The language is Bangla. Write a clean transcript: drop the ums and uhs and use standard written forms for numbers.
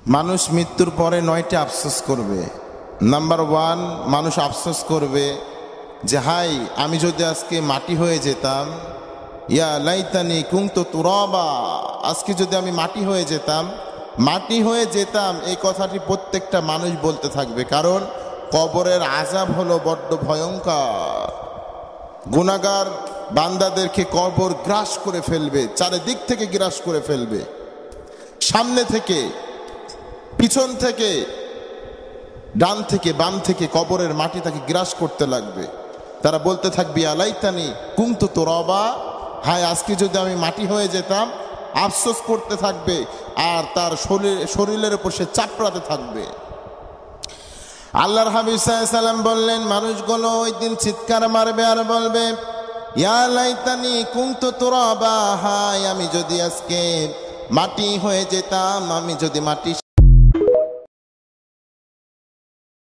মানুষ মৃত্যুর পরে 9টি আফসোস করবে। নাম্বার 1, মানুষ আফসোস করবে যে হাই, আমি যদি আজকে মাটি হয়ে যেতাম। ইয়া লাইতানি কুনতু তুরাবা, আজকে যদি আমি মাটি হয়ে যেতাম, মাটি হয়ে যেতাম। এই কথাটি প্রত্যেকটা মানুষ বলতে থাকবে, কারণ কবরের আযাব হলো বড্ড ভয়ঙ্কর। গুনাহগার বান্দাদেরকে কবর গ্রাস করে ফেলবে, চারিদিক থেকে গ্রাস করে ফেলবে, সামনে থেকে, পিছন থেকে, ডান থেকে, বাম থেকে কবরের মাটি তাকে গ্রাস করতে লাগবে। তারা বলতে থাকবে আলাইতানি কুনতু তুরাবা, হায় আজকে যদি আমি মাটি হয়ে যেতাম। আফসোস করতে থাকবে আর তার শরীরের উপর সে চাপড়াতে থাকবে। আল্লাহর হাবিব সাল্লাল্লাহু আলাইহি সাল্লাম বললেন, মানুষগুলো ওই দিন চিৎকার মারবে আর বলবে ইয়া লাইতানি কুনতু তুরাবা, হায় আমি যদি আজকে মাটি হয়ে যেতাম, আমি যদি মাটির